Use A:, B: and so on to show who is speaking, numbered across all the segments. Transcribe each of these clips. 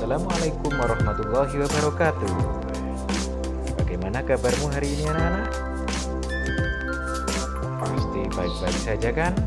A: Assalamualaikum warahmatullahi wabarakatuh. Bagaimana kabarmu hari ini anak-anak? Pasti baik-baik saja kan?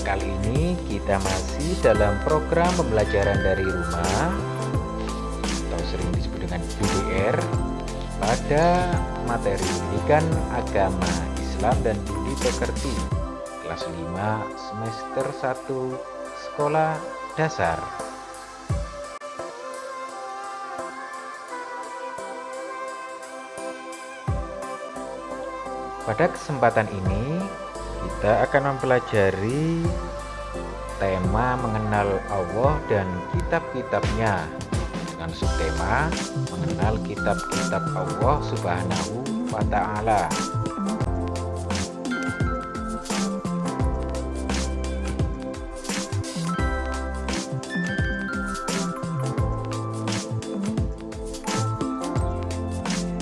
A: Kali ini kita masih dalam program pembelajaran dari rumah atau sering disebut dengan PDR pada materi pendidikan agama Islam dan budi pekerti kelas 5 semester 1 sekolah dasar. Pada kesempatan ini kita akan mempelajari tema mengenal Allah dan kitab-kitabnya dengan subtema mengenal kitab-kitab Allah Subhanahu wa Ta'ala.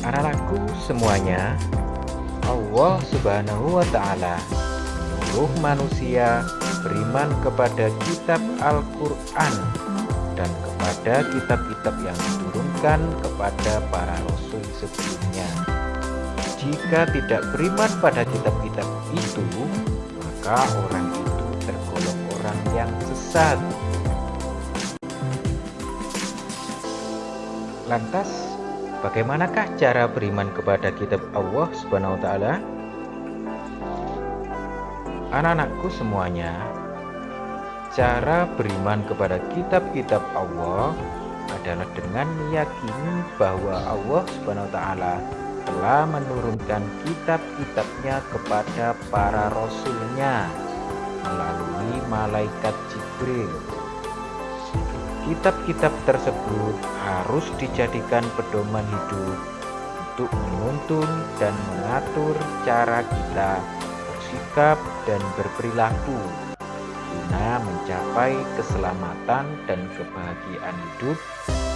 A: Anak-anakku semuanya, Allah Subhanahu wa Ta'ala menyuruh manusia beriman kepada kitab Al-Quran dan kepada kitab-kitab yang diturunkan kepada para rasul sebelumnya. Jika tidak beriman pada kitab-kitab itu, maka orang itu tergolong orang yang sesat. Lantas, bagaimanakah cara beriman kepada kitab Allah Subhanahu wa Ta'ala? Anak-anakku semuanya, cara beriman kepada kitab-kitab Allah adalah dengan meyakini bahwa Allah Subhanahu wa Ta'ala telah menurunkan kitab-kitabnya kepada para rasulnya melalui malaikat Jibril. Kitab-kitab tersebut harus dijadikan pedoman hidup untuk menuntun dan mengatur cara kita bersikap dan berperilaku guna mencapai keselamatan dan kebahagiaan hidup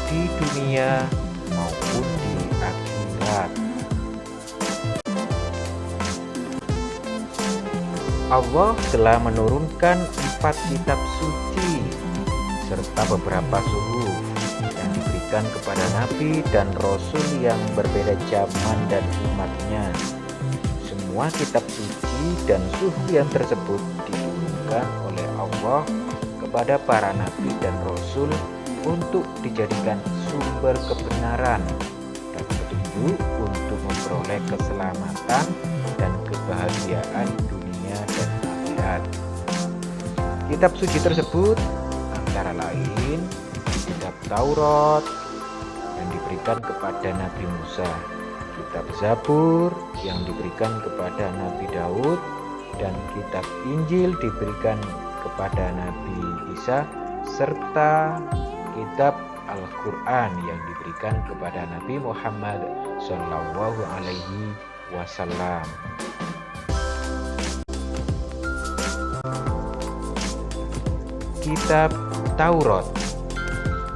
A: di dunia maupun di akhirat. Allah telah menurunkan 4 kitab suci serta beberapa suhuf yang diberikan kepada nabi dan rasul yang berbeda zaman dan umatnya. Semua kitab suci dan suhuf yang tersebut diturunkan oleh Allah kepada para nabi dan rasul untuk dijadikan sumber kebenaran dan petunjuk untuk memperoleh keselamatan dan kebahagiaan dunia dan akhirat. Kitab suci tersebut antara lain kitab Taurat yang diberikan kepada Nabi Musa, kitab Zabur yang diberikan kepada Nabi Daud, dan kitab Injil diberikan kepada Nabi Isa, serta kitab Al-Quran yang diberikan kepada Nabi Muhammad Shallallahu Alaihi Wasallam. Kitab Taurat.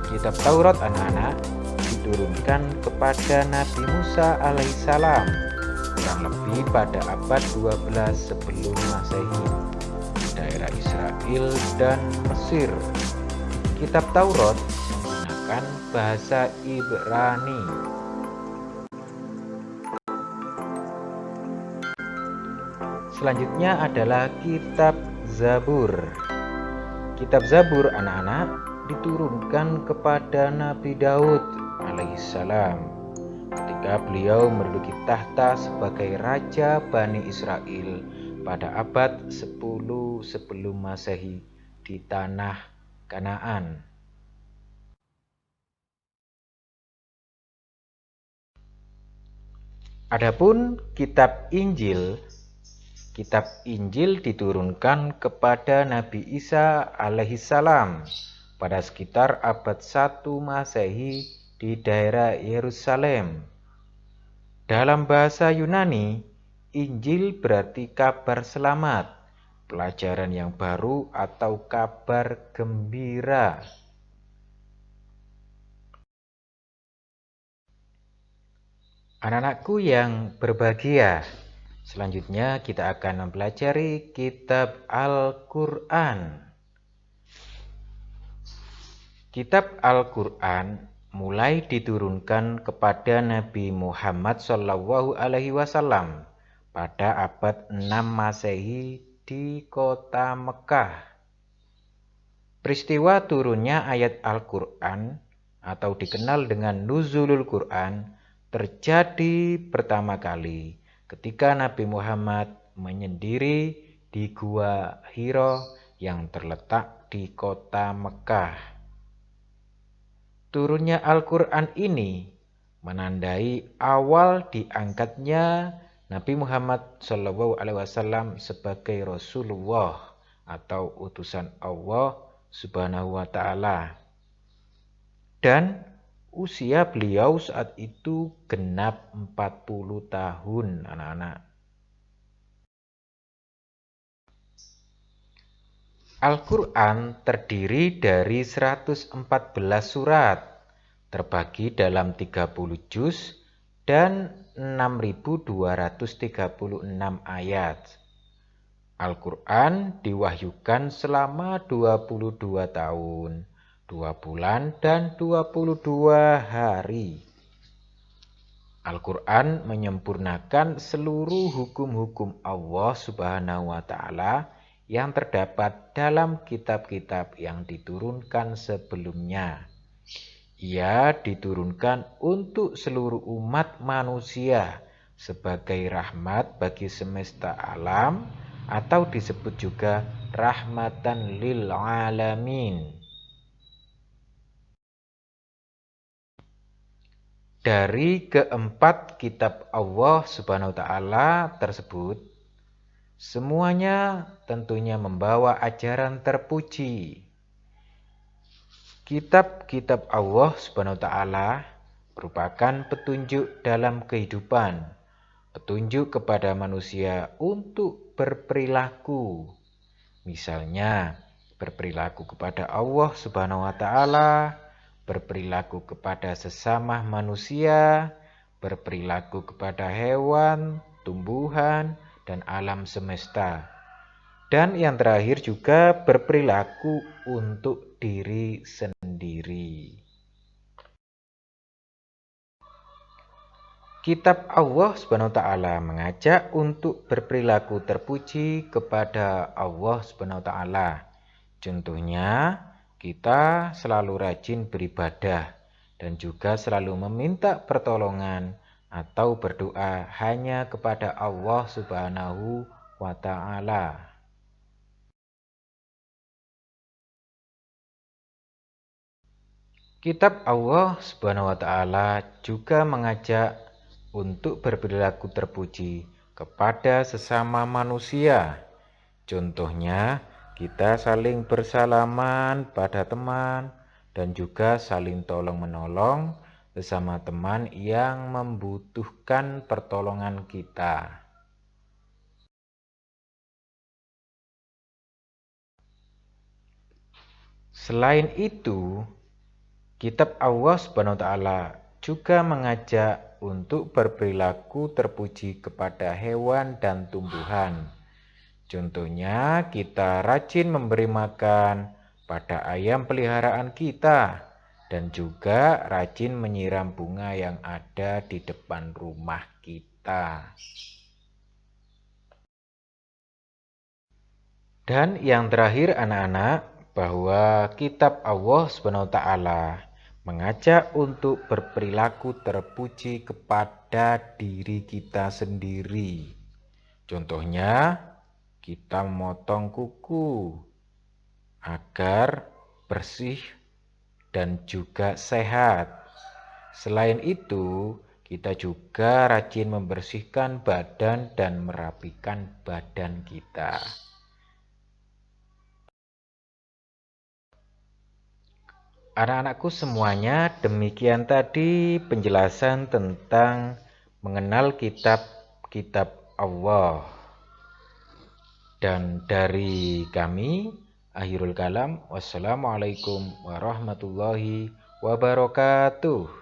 A: Kitab Taurat anak-anak diturunkan kepada Nabi Musa alaihissalam kurang lebih pada abad 12 sebelum Masehi di daerah Israel dan Mesir. Kitab Taurat menggunakan bahasa Ibrani. Selanjutnya adalah kitab Zabur. Kitab Zabur anak-anak diturunkan kepada Nabi Daud alaihissalam ketika beliau menduduki tahta sebagai raja Bani Israel pada abad 10 sebelum Masehi di tanah Kanaan. Adapun kitab Injil diturunkan kepada Nabi Isa alaihissalam pada sekitar abad 1 Masehi di daerah Yerusalem. Dalam bahasa Yunani, Injil berarti kabar selamat, pelajaran yang baru atau kabar gembira. Anak-anakku yang berbahagia, selanjutnya kita akan mempelajari kitab Al-Quran. Kitab Al-Quran mulai diturunkan kepada Nabi Muhammad SAW pada abad 6 Masehi di kota Mekah. Peristiwa turunnya ayat Al-Quran atau dikenal dengan Nuzulul Quran terjadi pertama kali ketika Nabi Muhammad menyendiri di Gua Hiro yang terletak di kota Mekah. Turunnya Al-Quran ini menandai awal diangkatnya Nabi Muhammad SAW sebagai Rasulullah atau utusan Allah Subhanahu wa Ta'ala. Dan usia beliau saat itu genap 40 tahun, anak-anak. Al-Quran terdiri dari 114 surat, terbagi dalam 30 juz dan 6.236 ayat. Al-Quran diwahyukan selama 22 tahun, 2 bulan, dan 22 hari. Al-Quran menyempurnakan seluruh hukum-hukum Allah Subhanahu wa Ta'ala yang terdapat dalam kitab-kitab yang diturunkan sebelumnya. Ia diturunkan untuk seluruh umat manusia sebagai rahmat bagi semesta alam, atau disebut juga rahmatan lil alamin. Dari keempat kitab Allah Subhanahu wa Ta'ala tersebut, semuanya tentunya membawa ajaran terpuji. Kitab-kitab Allah Subhanahu wa Ta'ala merupakan petunjuk dalam kehidupan, petunjuk kepada manusia untuk berperilaku. Misalnya, berperilaku kepada Allah Subhanahu wa Ta'ala, berperilaku kepada sesama manusia, berperilaku kepada hewan, tumbuhan, dan alam semesta. Dan yang terakhir juga berperilaku untuk diri sendiri. Kitab Allah Subhanahu wa Ta'ala mengajak untuk berperilaku terpuji kepada Allah Subhanahu wa Ta'ala. Contohnya, kita selalu rajin beribadah dan juga selalu meminta pertolongan atau berdoa hanya kepada Allah Subhanahu wa Ta'ala. Kitab Allah Subhanahu wa Ta'ala juga mengajak untuk berperilaku terpuji kepada sesama manusia. Contohnya, kita saling bersalaman pada teman dan juga saling tolong-menolong sesama teman yang membutuhkan pertolongan kita. Selain itu, kitab Allah Subhanahu wa Ta'ala juga mengajak untuk berperilaku terpuji kepada hewan dan tumbuhan. Contohnya, kita rajin memberi makan pada ayam peliharaan kita dan juga rajin menyiram bunga yang ada di depan rumah kita. Dan yang terakhir, anak-anak, bahwa kitab Allah Subhanahu wa Ta'ala mengajak untuk berperilaku terpuji kepada diri kita sendiri. Contohnya, kita memotong kuku agar bersih dan juga sehat. Selain itu, kita juga rajin membersihkan badan dan merapikan badan kita. Anak-anakku semuanya, demikian tadi penjelasan tentang mengenal kitab-kitab Allah. Dan dari kami, akhirul kalam, wassalamualaikum warahmatullahi wabarakatuh.